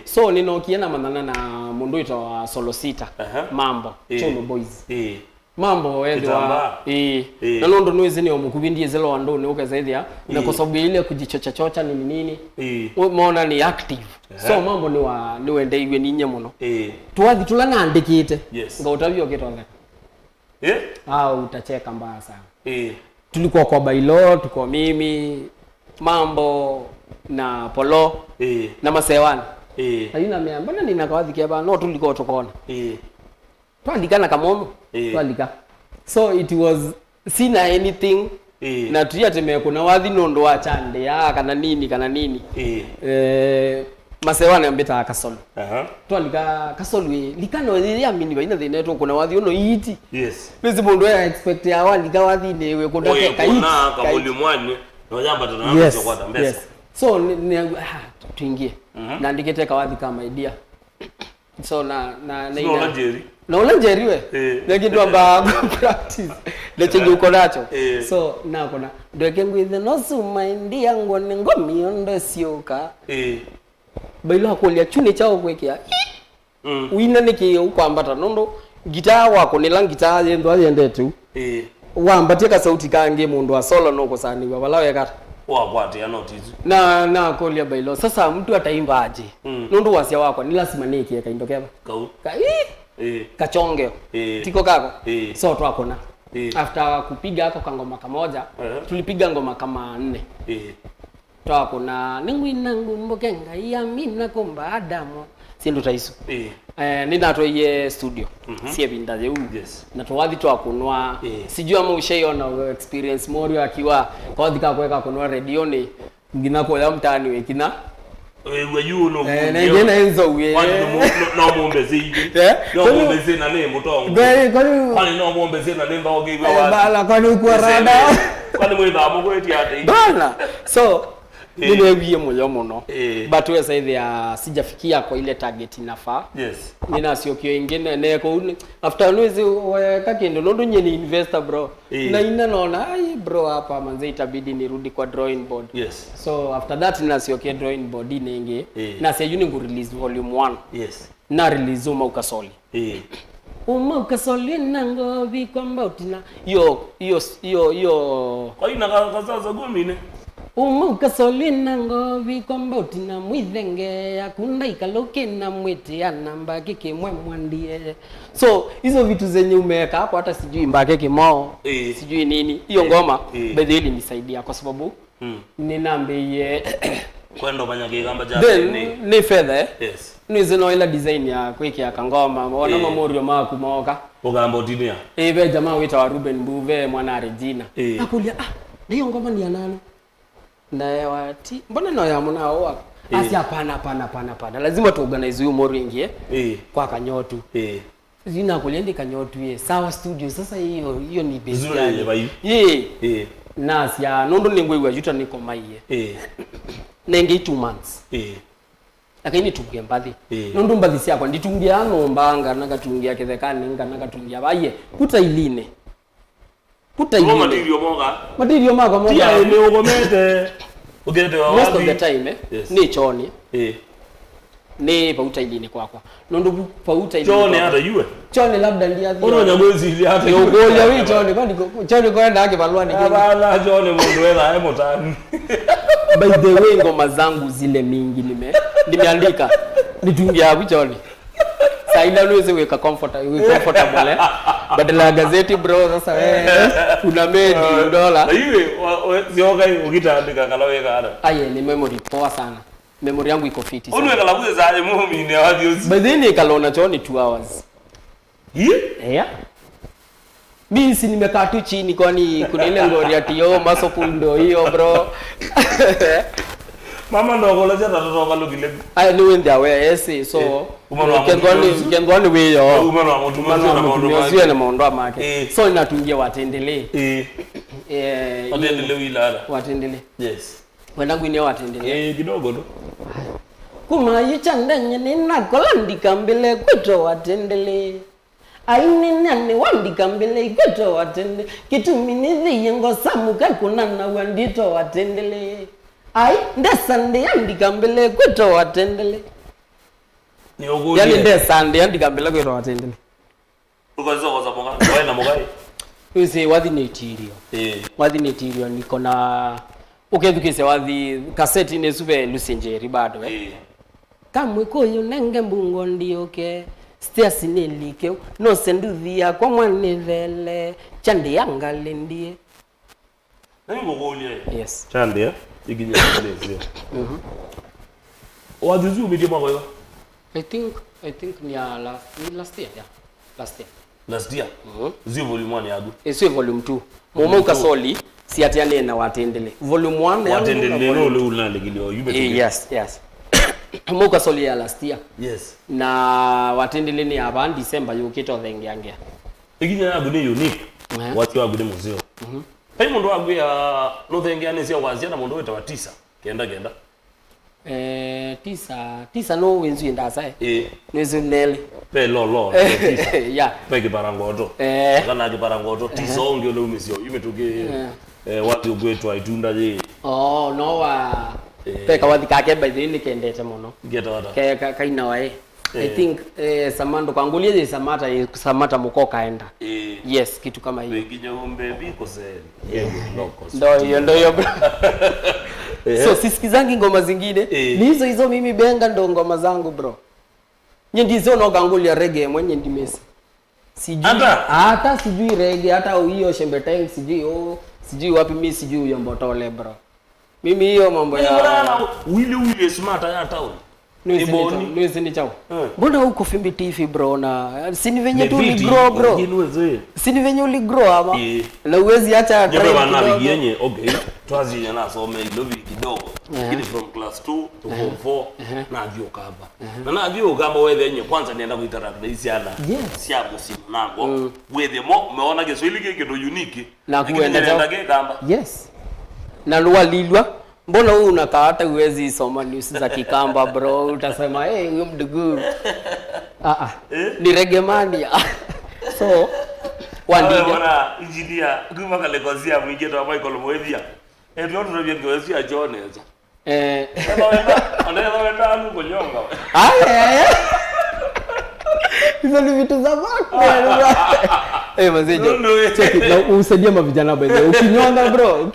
so ninokiena manana na mundu ito solo sita mambo chono boys mambo wedwa na nondo nwezi ni omukubindie zelo wando ni ukazaidia na kwa sababu ile kujichocha nini umeona ni active so mambo ni wende igwe ninye muno tuwathi tulana andikite ngautavyo kitonga utacheka mbaya sana tulikuwa kwa bailo tuko mimi mambo na polo na masewani ayuna mea mbona ninakawathi kiaba no tulikuwa tukona tuandikana kamono tuandika so it was sina anything na tuyateme kuna wathi nondo wa chande ya kana nini masewani ambeta akasolo tuandika kasolo likano ya mini baina the network kuna wathi uno iti nisi mundu ya expect ya wandika wathi newe kundake kaiti ka volume 1 nojamba tunana kwa tambesa so tuingie na ndikete kawathi kama idea so na Jerry we nekitu amba practice lechenje uko nacho so na kona ndeke ngwithe no suma india ngone ngomi ondo sioka bailo akolia chune chao kwekea wina niki ukwambata nondo gitaa wako nilangita yendo ayende tu wambatie ka sauti kange mundu wa solo noko sani babalawe kata wakwati ya notice na kolia bailo sasa mtu ataimba aje nundu wasia wako ni lazima niki kaindokeba kachonge tiko kako so twakona after kupiga hapo kangoma kamoja tulipiga ngoma kama 4 twakona ningwina ngumboke ngai amina komba adamu sindu taisu ninatoye studio siebindaje na twathi twakunwa sijua ama ushaiona experience morio akiwa kwathika kweka kunwa radio ni ngina kwa mtani wekina we you no ngena enzo we no muombezi no muombezi na name mutongo kwani no muombezi na name baogeiwe wa bala kwani kwa rada kwani mwenda amugweti ate bana so nimewie moyo muno but we say there sijafikia kwa ile target inafaa nina sio kio ingine neko after nwezi kakendo ndo nyeni investor bro na ina naona ai bro hapa manze itabidi nirudi kwa drawing board so after that nina sio kio drawing board inenge na sio yuni ku release volume 1 na release uma ukasoli uma ukasoli nango vi kwamba utina yo kwa ina kazaza gomine umukasolina ngovi kwamba utina mwithenge akunda ikaloke na mwete anamba kike mwandie so hizo vitu zenye umeweka hapo hata sijui mbake kimo sijui nini hiyo ngoma bedhe ili nisaidia kwa sababu ninambe kwenda banyage gamba jabe ni fedha nizeno ila design ya kwiki ya kangoma wana mamorio maku moka ogamba utinia be jamaa wita wa Ruben Mbuve mwana Regina akulia hiyo ngoma ni ya nani na wati mbona no ya mnao asi hapana lazima tu organize hiyo mori ingie kwa kanyotu zina kulendi kanyotu sawa studio sasa hiyo ni base yani nasi ya nondo ningwe yuta niko maiye nenge 2 months lakini tungia mbadhi nondo mbadhi sia kwa nditungia no mbanga nagatungia kethekani nagatungia baye puta iline material moga tia ile ugomete ugete wa most of the time ni choni ni pauta iline kwakwa nondo pauta iline choni hata yue choni labda ndia oro nyamwezi ile hata yogoya wi choni kwani choni kwenda yake balwa ni bana choni mundu wela hemo tani by the way ngoma zangu zile mingi nimeandika nitungia hapo choni Saida nuweze weka comfortable badala ya gazeti bro sasa wewe una medi dola hivi sioga ukitaandika kala weka ana aye ni memory poa sana memory yangu iko fiti sana unwe kala kuze za mimi ni wapi usi badini kalona choni 2 hours yeah mimi si nimekaa tu chini kwani kuna ile ngori ati yo masopu ndo hiyo bro mama ndo kolaje tatoto kalugile I knew in their way yes so can go we yo umano na maondo make so inatungia watendelee watendelee wilala watendelee yes wendangu ni watendelee kidogo ndo kuma yichanganya nina kolandika mbele kweto watendelee aini nani wandika mbele kweto watende kitu minithi yengo samuka kunana wandito watendelee ai ndesande andika mbele kweto watendele ni oguli yani ndesande andika mbele kweto watendele ukozo koza monga wewe na mogai usi wathi ni tirio niko na ukethukise wathi cassette ne sube lusenjeri bado kamwe koyo nenge mbungo ndioke stairs nelike no senduthia kwa mwane vele chande yangale ndie nani mogoli yes chande iginya kule what did you media mwa I think ni last year last year zi volume 1 yagu sio volume 2 momo ukasoli si atiane na watendele volume 1 watendele no le unalegilio yes momo ukasoli ya last year yes na watendele ni aba December yukito thenge yangia iginya yagu ni unique watu yagu ni muzeo Hey mundu wangu ya no thenge ane sia wazia na mundu weta wa 9 kenda 9 no wenzu ndasa nwezu nele pe lo ya pe kibarangoto kana kibarangoto 9 onge lo misio imetuge watu ogwetu aitunda je no wa pe kawathi kake by the nikendete muno geta wata kaina wae I think samando kwangulie samata muko kaenda yes kitu kama hiyo wengine ombe biko seli ndio hiyo so sisikizangi ngoma zingine ni hizo mimi benga ndo ngoma zangu bro ndizo no kangulia reggae mwenye ndimesi sijui hata sijui reggae hata hiyo shembe time sijui wapi mimi sijui hiyo mbotole bro mimi hiyo mambo ya wili smart hata Nwezi ni chao. Mbona huko Fimbi TV bro na sini venye tu li grow bro. Sini venye uli grow ama. Na uwezi acha try kidogo. Yenye okay. Twazi na some lovi kidogo. Kile from class 2 to form 4 na avyo kamba. Na avyo kamba wewe yenye kwanza nienda kuitaract na hisi ana. Sia musimu nango. Wewe umeona Kiswahili kike ndo unique. Na kuenda kamba. Yes. Na lualilwa mbona wewe unakaa hata uwezi soma news za Kikamba bro utasema huyo mdugu ni regemania so wandija bwana engineer kuma kale kozia mwingie to Michael Moethia ndio tunavyo ngewezia Jones anaenda anu kunyonga hizo ni vitu za mazejo check it na usaidia mavijana bende ukinyonga bro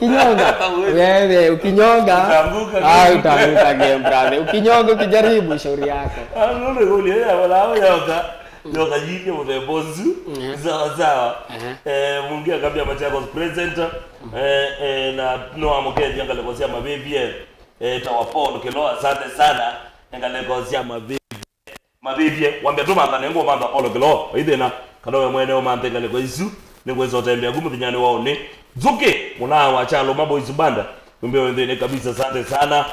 wewe ukinyonga utaanguka game brother ukinyonga ukijaribu shauri yako ndio goli yoga jike mwe bozu sawa mungia kabla Machakos presenter na no amokeje ngale kwa sema baby tawapon kilo asante sana ngale kwa sema mabibi wambia tu manga nengo manga polo kilo idena kadawe mwene o mantengale kwa isu ningwezo tembea gumu tinyane waone zuke muna wachalo mambo izubanda kumbe wendene kabisa asante sana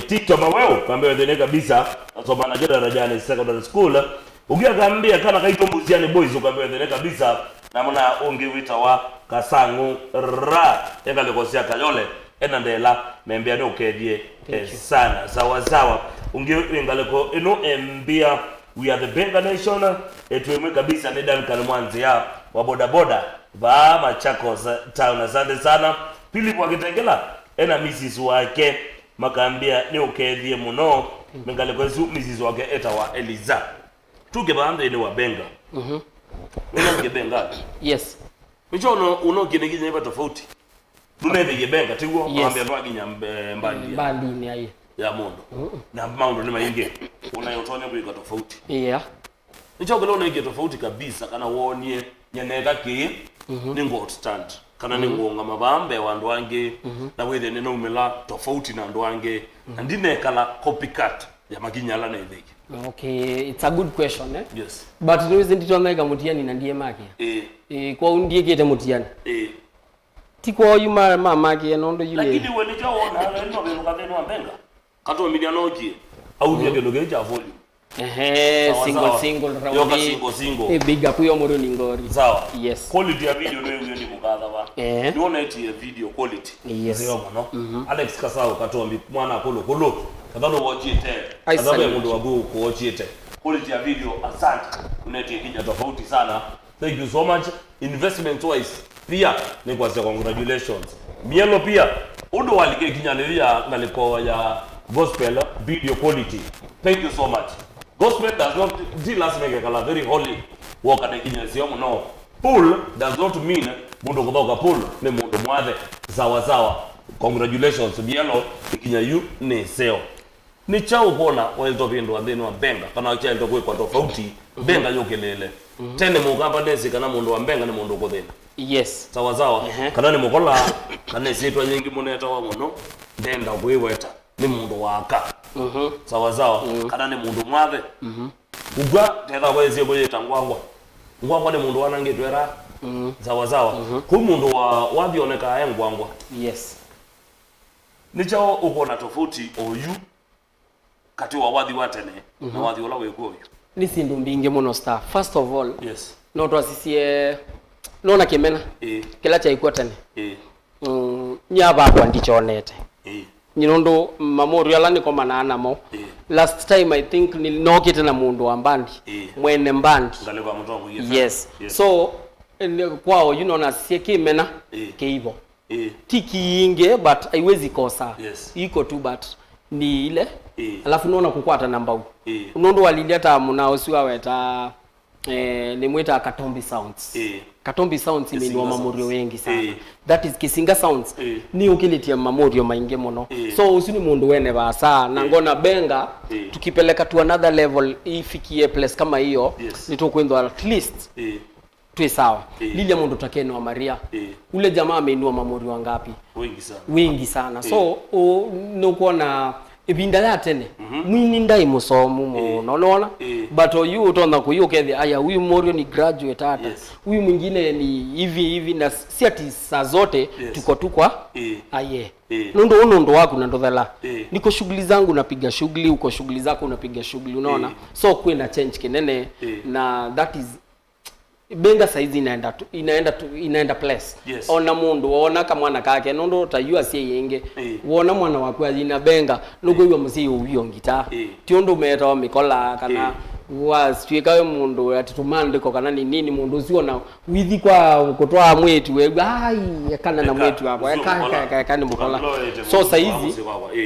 TikTok maweo kumbe wendene kabisa asoma jeda rajani secondary school ugia kambia kana kaito muziani boys kumbe wendene kabisa na muna onge wita wa kasangu ra ngale kwa sia kayole enandela membia no kedie sana sawa unge ngale ko eno embia we are the Benga Nation tuemwe kabisa ni Duncan Mwanzi ya wa boda boda va Machakos town asante sana Philip wakitengela ena Mrs wake makambia ni okedhie muno ngale kwa Mrs wake eta wa Eliza tuge bande ni wa Benga uno Benga yes micho uno kinegije nipa tofauti tunebe Benga tigo ambia twaginya mbandi ni ayi ya mondo na maundo ni mainge unayotone kwa tofauti nicho kilo na tofauti kabisa kana wonie nyeneka ki ni ngot stand kana ni ngonga mabambe wandu wange na wethe neno umela tofauti na ndu wange ndine kala copycat ya makinyala na ithiki. Okay, it's a good question Yes. But there isn't to make a mutiani na ndiye make. Kwa undie kete mutiani. Tiko yuma mama ke nondo yule. Lakini wewe nicho ona ndio belo kadeno ambenga. Kato miliano ki au ndio kelo geja volume. Single round. Yoka single. Big up yo moro ningori. Sawa. Yes. Quality ya video leo ni kukadha ba. Niona eti ya video quality. Yes. Ndio no. Alex Kasao katombi mwana kolo. Kadano watch it. Kadano mundu wagu ku watch it. Quality ya video asante. Uneti kija tofauti sana. Thank you so much. Investment wise pia ni kwa congratulations. Mielo pia udo walike kinyanelia ngaliko ya gospel video quality. Thank you so much. Gospel does not deal as make a very holy walk at the kinyanesia no. Pull does not mean mundu kutoka pull ni mundu mwathe sawa. Congratulations mielo kinya you ni seo. Ni chao kuona wale vindo andeni wa benga kana cha ndo kwa tofauti benga yokelele. Tene mugamba nesi kana mundu wa benga ni mundu kothena. Yes. Sawa. Kana ni mukola kana sitwa nyingi muneta wa muno ndenda kuiweta ni mundu waka. Sawa. Kana ni mundu mwathe. Ugwa tetha kwezi kuyeta ngwangwa ni mundu wanangitwera. Sawa. Ku mundu wa wathioneka ayengwangwa. Yes. Nichao ukona tofauti oyu kati wa wathi watene na wathi ola wekuo. Ni sindu mbinge muno star. First of all, yes. No twasisie nona kimena. Kila cha ikuwa tene. Nyaba kwa ndichonete. Nyinondo mamori ala niko manana mo. Last time I think nilinokete na mundu wa mbandi. Mwene mbandi. Ngaleva mtongo yes. So kwao na sie kimena keibo. Tiki inge but haiwezi kosa. Yes. Iko tu but ni ile. Alafu naona kukwata namba huko. Unondo walileta munao siwa weta ni mweta Katombi Sounds. Katombi Sounds imeniwa mamorio wengi sana. That is Kisinga Sounds. Ni ukilitia mamorio mainge mono. So usini mundu wene basa na ngona benga tukipeleka to another level ifikie place kama hiyo nitokwendo at least tuwe sawa. Lile mundu takeno wa Maria. Ule jamaa ameinua mamorio wangapi? Wengi sana. So nukuona ibinda yatene mwini ndai musomu muno unaona but you utonda kuyuke aya huyu morio ni graduate hata huyu mwingine ni hivi na si ati saa zote tuko kwa aye ndo wako na ndodhala niko shughuli zangu napiga shughuli uko shughuli zako unapiga shughuli unaona so kuwe na change kinene na that is benga saizi inaenda place ona mundu wona kama mwana kake nondo utayua sie yenge wona mwana wako ina benga nugo iwa musi uyo ngita tiondo umeta wa mikola kana wasitweka mundu atitumande ko kana nini mundu usiona withi kwa kutoa mwetu we ai kana na mwetu hapo kana mukola so saizi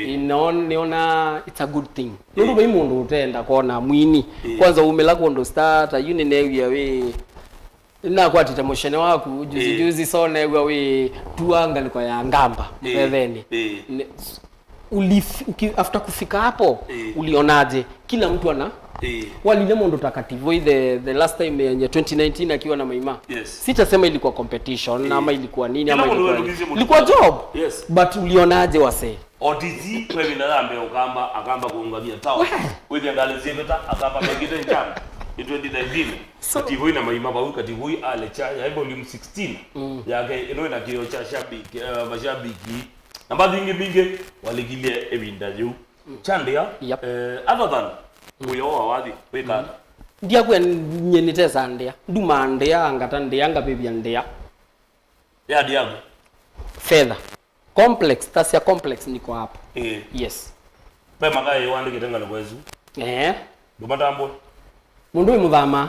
inaona it's a good thing nondo be mundu utenda kona mwini kwanza umela kondo start ayune newe we na kwa titamoshene wako juzi sona we tuanga liko ya ngamba mbeveni after kufika hapo ulionaje kila mtu ana walile mondo takativo the last time ya 2019 akiwa na Maima sitasema ilikuwa competition ama ilikuwa nini ama ilikuwa job but ulionaje wase OTZ kwa binadamu akamba kuungamia tawa wewe ngalizie beta akamba megide njama 2019 kativoi na Maima bawu kativoi alecha ya volume 16 yake ino na kio cha shabiki mashabiki namba bingi waligilie ebinda juu Kyandia other than uyo wathi weka ndia kwa nyenite sandia nduma ndia angata ndia ngabibia ndia ya diago fedha complex tasia complex niko hapo yes be magai wandike tengana kwezu ndumatambo mundu muthama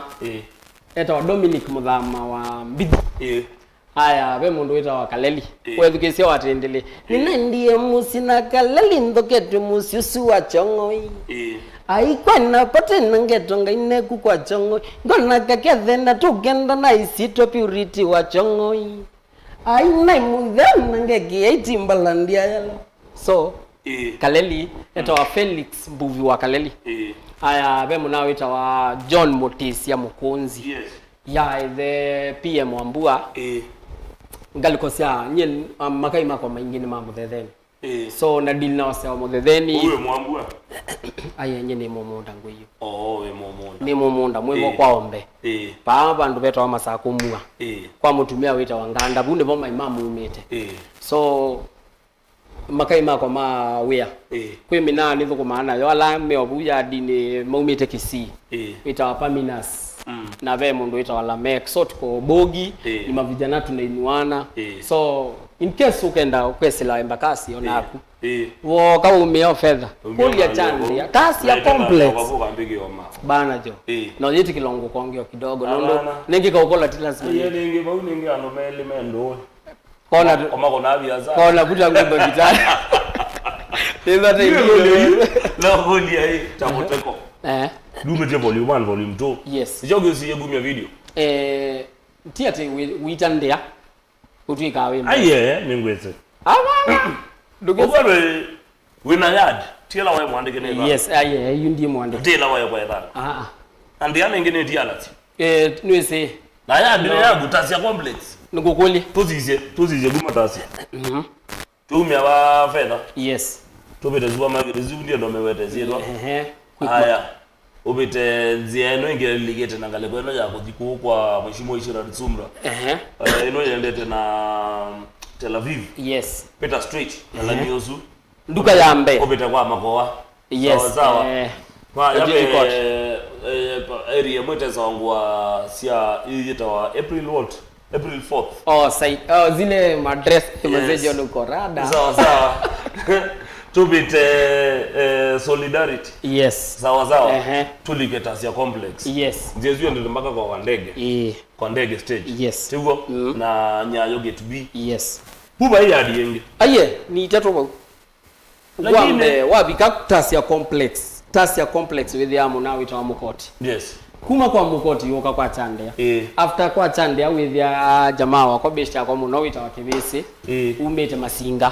eta Dominic muthama wa Mbidi aya be mundu wita wa Kaleli wethukisia watendele nina ndiye musina Kaleli ndoketu musiusu wa chongoi ai kwana pate nangetonga ine kwa chongoi ngona kakethenda tugenda na isito purity wa chongoi ai nai mudhana ngeki itimbalandia yalo so Kaleli eta wa Felix Mbuvi wa Kaleli aya be muna wita wa John Motisia Mukunzi. Yes. Ya the PM Wambua. Ngalikosea nyen makai mako mangine mambo thetheni. So na deal na wase wa muthetheni. Uwe Mwambua. Aye nye ni momonda ngwiyo. We momonda. Ni momonda mwevo kwa ombe. Pa bandu betwa masa kumua. Kwa mutumia wita wanganda bunde bo maimamu umete. So makai mako ma wea. Kwe mina ni thuko maana yo ala me obuya dini maumete Kivisi. Wita wa Paminas. Na ve mundu wita wala mek so tuko bogi ni mavijana tunainuana so in case ukenda kwesela embakasi onaku wo kama umeo fedha kulia chandi kasi ya complex bana jo no yiti kilongo kongeo kidogo nondo nengi ka ukola tilas ye nengi ba uningi anomele mendo kona kona biaza kona kuta ngombe vitani tena tengio na holia hii tamoteko Dume je volume 1 volume 2. Yes. Jogo si yegumya video. Tiate witandia. Utwika we. Aye, ningweze. Dugeze. Obwe Winake. Tiela wae mwandike neba. Yes, aye, yundi mwandike. Tiela wae kwa edha. Andi ana ngene tiala ti. Nwese. Na ya ndine ya gutasia complex. Ngokoli. Tuzize guma tasia. Tumya ba fedha. Yes. Tobete zuwa magere zundi ndo mewete zedwa. Haya. Obete nzieno ingele ligete na ngale kweno ya kujiku kwa mheshimiwa Ishira Tsumra. Ino yendete na Tel Aviv. Yes. Peter Street na Nyozu. Nduka yambe. Obete kwa makoa. Yes. Sawa. Kwa yabe area mwete sawangwa sia yita wa April 4th. Zile madress tumezeje olokorada. Sawa. Tubite solidarity. Yes. Sawa. Tuliketasia complex. Yes. Jezu ndio mpaka kwa ndege. Kwa ndege stage. Yes. Tigo na Nyayo gate B. Yes. Buba hii hadi yenge. Aye, ni tatu wambe wabika tasia complex. Tasia complex with ya muna wita wa Mukoti. Yes. Kuma kwa Mukoti yoka kwa Kyandia. After kwa Kyandia with ya jamaa wako besha kwa muna wita wa Kivisi. Umete Masinga.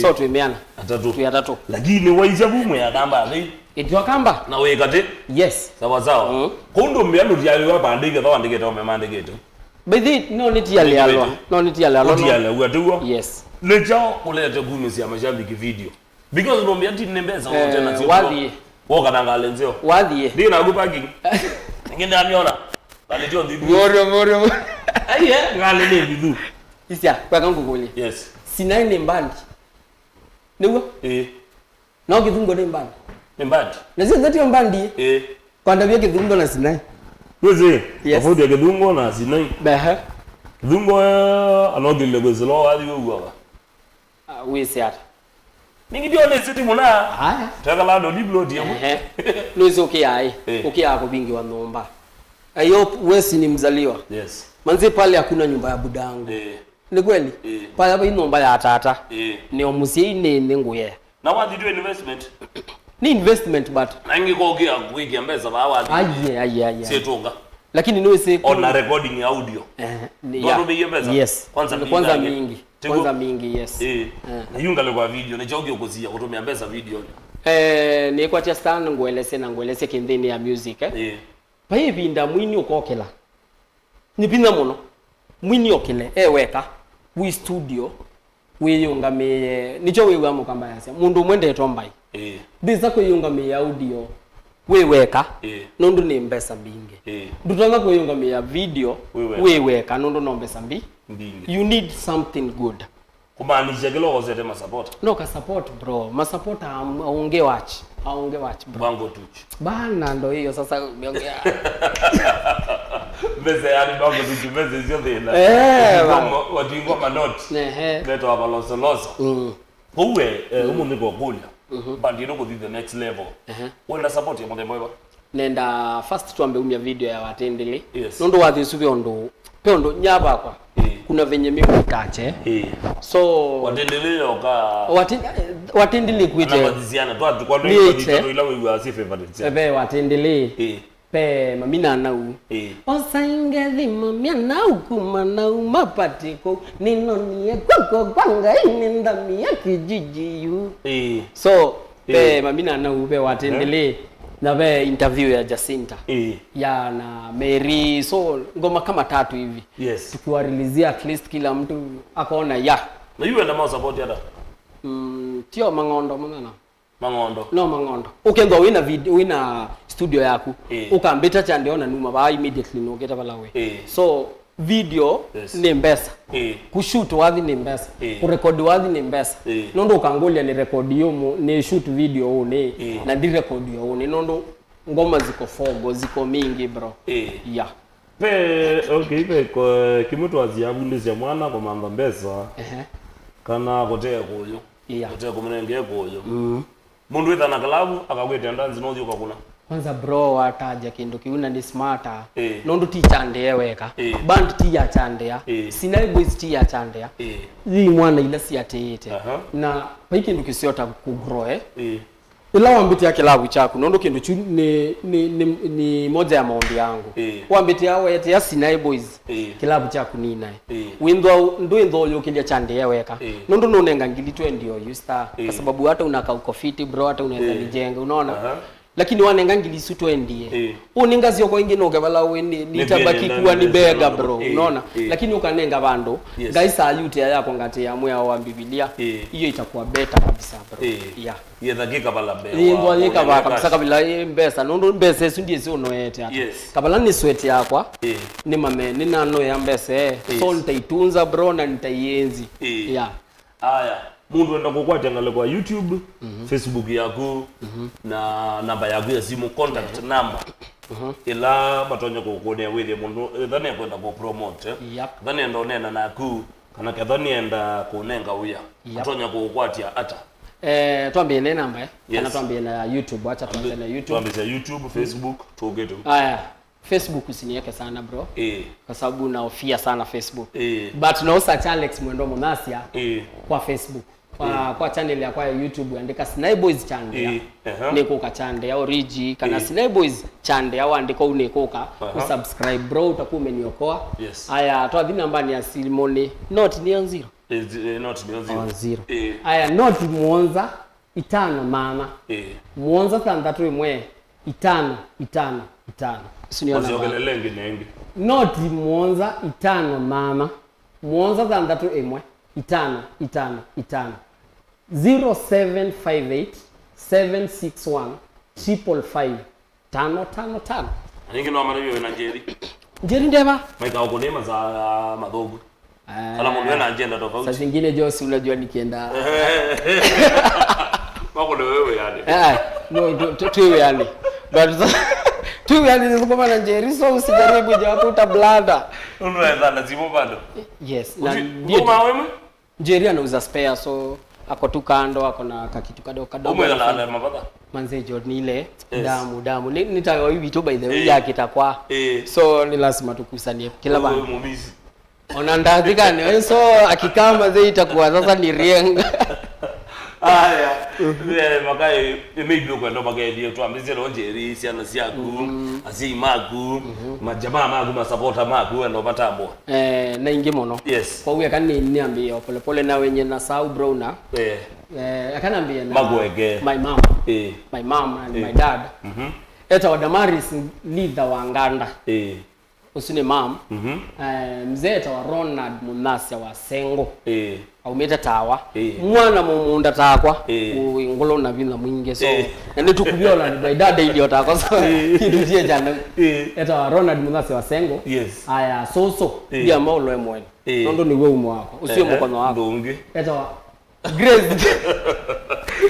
So tumeana atatu lakini waiza bumwe ya kamba ali etwa kamba na wekate yes sawa kondo myano dialwa bandike to andike to memandike to bethi no nitiale alwa uatuwa yes lejao kulete gumi si amashambiki video because no myati nembeza wote na sio wadhi woka nangale wadhi dina gupaki ngenda amiona balitio ndibu moro aye ngale ne bidu isia kwa kangu kuli yes sinaine mbandi niwa na kithungo ni mbandi na sio zati mbandi kwa ndabia kithungo na sinai weze afudi ya kithungo na sinai behe kithungo anogile gwezelo wadi wewa wese ata ningi dio ne siti muna haya takala ndo liblo dio nuzo okay yako bingi wa nomba ayo wesi ni mzaliwa yes manzi pale hakuna nyumba ya budangu ni kweli pale hapo inomba ya tata ni omusie ni nguye na what do investment ni investment but nangi kogia kuigia mbeza ba wadi aye setonga lakini niwe se on recording audio ndio ndio mbeza yes kwanza mingi yes na yunga le kwa video na jogi okuzia kutumia mbeza video ni kwa tia stand ngwelese kindini ya music pa hivi nda mwini ukokela nipinda muno mwini okile weka we studio we yungame nicho we wamo kamba yase mundu mwende tombai biza ko yungame audio we weka nondu ni mbesa binge dutanga ko yungame ya video we weka nondu no mbesa binge you need something good kumaanisha kilo ozete ma support no ka support bro ma support aonge watch bro bango tuch bana ndo hiyo sasa umeongea mbese yani bango tuch mbese sio tena watingo manot neto abaloso uwe umuntu ko kulia bandi no go the next level wenda support ya mwademo nenda first tuambe umya video ya watendele nondo wathisubi ondo peondo nyaba kwa kuna venye mimi utache so watendele oka watendele kuite na baziana tu kwa ndio ila wewe asi favorite ebe watendele pe mamina nau osainge dhima miana ukuma na umapatiko ninonie koko kwanga inenda mia kijiji yu so pe mamina nau be watendele na we interview ya Jacinta ya na Mary, so ngoma kama 3 hivi tukiwa release at least kila mtu akaona ya na you and the support yada tio mangondo mwana mangondo ukendwa wina video wina studio yaku ukambita chande ona numa ba immediately no geta balawe so video ni mbesa kushoot wathi ni mbesa kurekodi wathi ni mbesa nondo ukangolia ni rekodi yo ni shoot video one na di rekodi yo one nondo ngoma ziko fogo ziko mingi bro yeah okay pe kimutu aziabundizia mwana kwa mamba mbesa kana kotea koyo kotea kumenenge koyo mundu ithana klabu akakwete ndanzi no thioka kuna kwanza bro wataja kindu kiuna ni smarta nondo ti chande weka band ti ya chande ya Sinai Boys ti ya chande ya zi mwana ila si atete na hiki ndu kisiota kugrow ila wambiti ya kilabu chaku nondo kindu ni moja ya maombi yangu wambiti yawe yete ya Sinai Boys kilabu chaku ni nae ndo yokilia chande ya weka nondo nonenga ngilitwe ndio yusta kwa sababu hata unaka uko fiti bro hata unaweza nijenga unaona lakini wanenga ngilisu twendie uninga sio kwa ingine ukebala wendi nitabaki kuwa ni bega bro unaona lakini ukanenga bando guys ayute yako ngati ya moyo wa Biblia hiyo itakuwa better kabisa bro yethagika bala bega ndo alika ba kabisa kabila mbesa nondo mbesa sindie sio noete hata kabala ni sweat yakwa ni mame ni nano ya mbesa so nitaitunza bro na nitaienzi aya mundu enda kukwata ngale kwa YouTube Facebook yako na namba yako ya simu contact number ila matonya kukuonea wewe mundu thani kwenda ku promote thani ndo nena naku kana kadhani enda kunenga uya matonya kukwatia hata tuambie ne namba kana tuambie na YouTube acha tuanze na YouTube tuambie YouTube Facebook tugeto Facebook usiniweke sana bro kwa sababu naofia sana Facebook but no search Alex Mwendo Munasia kwa Facebook kwa channel ya kwa YouTube andika Sinai Boys channel niko ka channel ya origi kana Sinai Boys channel au andika unekoka usubscribe bro utakuwa umeniokoa haya toa namba ni ya Silimone not ni 0 not ni 0 haya not muonza itano mama muonza tandatu imwe itano siniona wazogelelenge nengi not muonza itano mama muonza tandatu imwe itano 0758 761 555 555 ningi no amara biyo na njeri ndema maika ukonema za madhogo ala mundu ana agenda tofauti sasa zingine Josi unajua nikienda wako na wewe yani no tuwe yani but tuwe yani ndio kama na njeri so usijaribu japo utablanda unaweza lazima bado yes na ndio wewe njeri anauza spare so ako tu kando ako na kakitu kadogo umeona mabaka manze Jordan ile damu nitawa hivi tu by the way yake itakuwa so ni lazima tukusanie kila bana mumizi ona ndadhikane so akikama zee itakuwa sasa ni rienga aya makai maybe uko ndo magai ndio tuambizie lonjeri siana siaku azimagu majamaa magu masupporta magu ndo matambo na ingi mono kwa huyu akani niambie pole na wenye na sau bro na akaniambia na magwege my mom and my dad eta wadamaris leader wa Nganda usine mom mzee eta wa Ronald Munasia wa Sengo au meta tawa mwana mumunda takwa ngolo na vina mwingi so na nitukubiola ni by dad ile takwa so kidujie jana eta wa Ronald Munasia wa Sengo aya so dia maulo emwe ndo ni wewe umo wako usio mkono wako ndonge eta wa Grace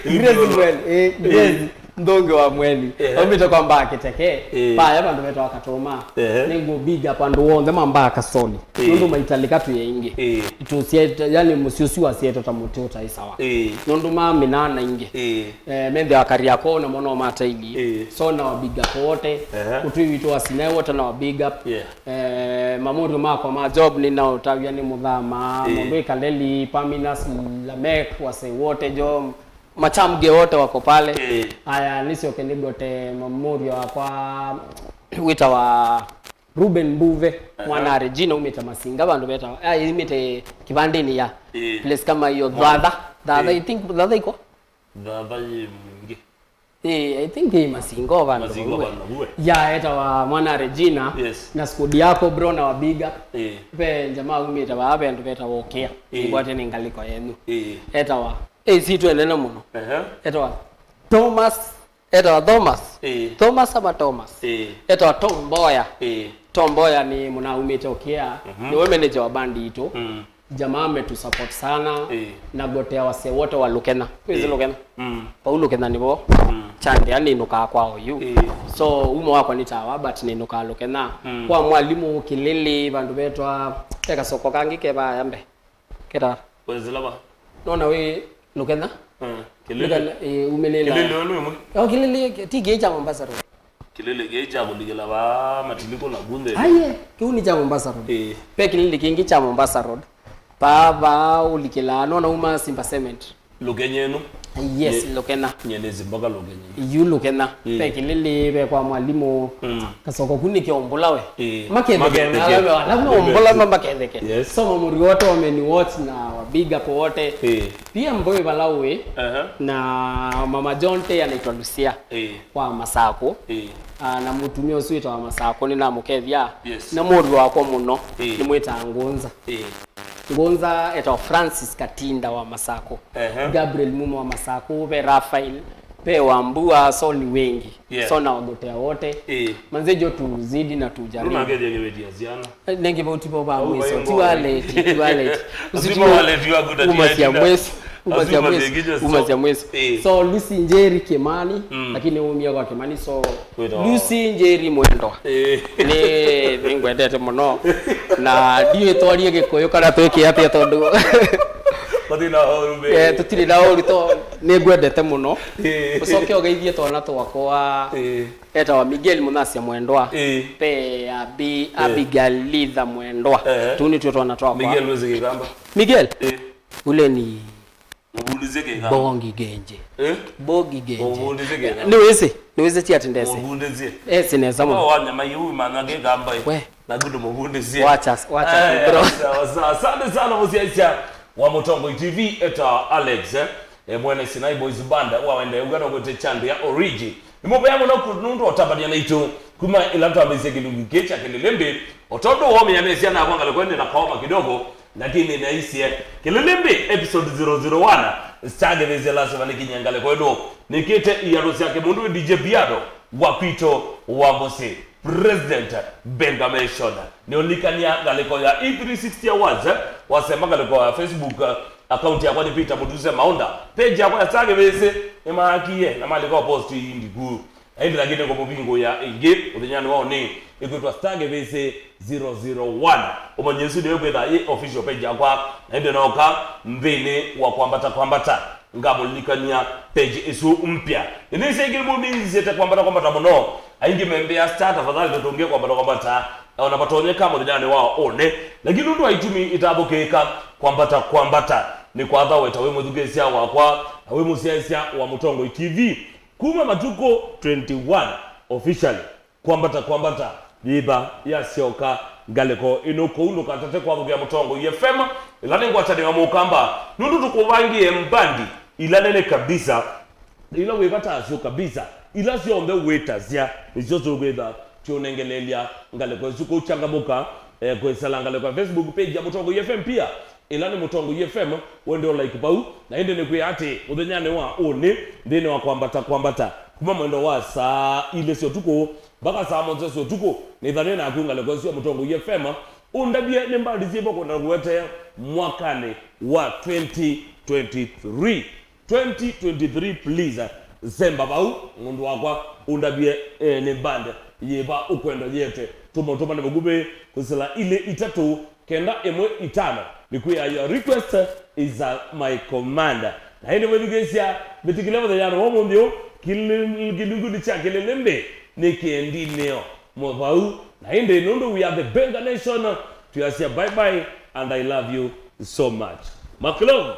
Grace ndonge wa mweli omita kwa mbake teke paya bandu beto wakatoma ningo biga pandu wonde mambaka soni ndo maitalika tu yeinge itusie yani musiusi wasieto tamutota isawa ndo mami nana inge mende wakari yako na mono mata ili so na wabiga wote utuitu wasinae wote na wabiga mamuru mako ma job ni na utawia ni mudhama mombe kaleli paminas lamek wase wote jo machamge wote wako pale haya nisio kenigote mamurio kwa wita wa Ruben Mbuve mwana Regina umeta Masinga bandu beta imete kibandini ya place kama hiyo dada I think dada iko dada mwingi I think masingo bana. Ya eta wa mwana Regina na squad yako bro na wabiga. Pe jamaa umita wa abe ndu beta wokea. Ibwate ni ngaliko yenu. Eta wa si tuendele muno. Eta wa Thomas. Thomas ama Thomas. Eta wa Tomboya ni mwanaume tokea. Ni wewe manager wa bandi ito. Jamaa ametusupport sana na gotea wase wote wa Lukena. Hizo Lukena. Paulo Lukena nibo. Chande yani nuka kwao yu. So umo wako nitawa but ni nuka Lukena. Kwa mwalimu Kilili bandu betwa teka soko kangi keba yambe. Keta. Wezela ba. Nona we Lukena? Kilili. Umelela. Kilili ono. Kilili tige cha Mombasa road. Kilili geja kuligela ba matiliko na gunde. Aye, kiuni cha Mombasa road. Pe Kilili kingi cha Mombasa road. Baba ulikela nona uma Simba Cement. Lukenyenu? Yes, Lukena. Nyenezi mboga Lukenya. You Lukena. Pe Kilili be kwa mwalimu kasoko kuni kiombola we. Makendeke. Labda ombola mamba kendeke. So mamuri wote wameniwatch na wabiga kwa wote. Pia mbowe balawe na Mama Jonte anaitwa Lucia kwa Masako. Na mutumia usuita wa Masako ni na mukethia. Na muri wako muno ni mweta Ngonza eta Francis Katinda wa Masako. Gabriel Mumo wa Masako, pe Rafael, pe Wambua, so ni wengi. So na wagotea wote. Manzejo tuzidi na tujaribu. Runa ngede ngewedia ziana. Nenge bauti ba mweso. Tiwale. Usiti wale tiwa good at Umazia mweso. So Lucy Njeri Kimani, lakini umia kwa Kimani so Lucy Njeri Mwendo. Ni ngwendete muno. Na diwe twarie gikoyo kana tweke atia tondu. Patina orube. Tutiri na orito ni ngwendete muno. Ucoke ogeithie twana twakwa. Eta wa Miguel Munasia Mwendwa. Pe Abigail Litha Mwendwa. Tuni twana twakwa. Miguel weze kigamba. Miguel. Ule ni Mubundize kigamba. Bongi Genje. Bogi Genje. Mubundize kigamba. Niweze tia tendese. Mubundize. Sineza mu. Wanya mayu manage kigamba. We. Na gudu mubundize. Wacha bro. Asante sana msiaisha wa Mutongo TV eta Alex mwene Sinai Boys Banda waende ugana gote Kyandia origi. Nimbo yangu na kunundu otabania naito kuma ilanta ameze kilungu kecha Kililimbi otodo wome yanesia na kwanga kwende na kaoma kidogo lakini naisi Kililimbi episode 001 stage vezela sana kinyangale kwedo nikite iyarosi yake mundu DJ Biado wapito wa Mose President Benjamin Shona neolikania galeko ya E360 Awards wasema galeko ya Facebook account ya kwani Peter Muduze Maunda page ya kwa stage vese emakie na mali kwa post indi ku aindi lakini kwa mubingo ya ige udenyani wao ni ikutwa stage vese 001 umanyesu de kwenda official page ya kwa aindi naoka mbene wa kwambata ngamulikania page isu mpya inise ngilimo minzi ete kwambata muno aingi membea start afadhali tutonge kwambata ona patonye kama ndani wao one lakini ndo aitumi itabokeka kwambata ni kwa dha weta we muthugesia wakwa we musiaisia wa Mutongo TV kuma matuko 21 officially kwambata biba ya sioka galeko inoko uno katate kwa ya Mutongo FM ilane ngwatani wa mukamba nundu tukubangie mbandi ilanene kabisa ila wekata asio kabisa ila siombe wetazia nizozo gwetha tionengelelia ngaleko zuko changamuka kwesala ngaleko Facebook page ya Mutongo FM pia ilani Mutongo FM wende like bau na ende nekwe ate udenyane wa one ndene wa kwambata kuma mwendo wa saa ile sio tuko baka saa monzo sio tuko nidhane na akunga leko sio Mutongo FM undabie nembali zipo kwa ngwete mwakane wa 2023 please zemba bau mundu wakwa undabie ne bande yeba ukwenda yete tumo ne mugube kusela ile itatu kenda emwe itano nikuya your request is my commander na hende wedugesia bitikilemo de yano homo ndio kilungu cha Kililimbi nikiendi leo mobau na hende nondo we are the Benga Nation to say bye bye and I love you so much. Maklong.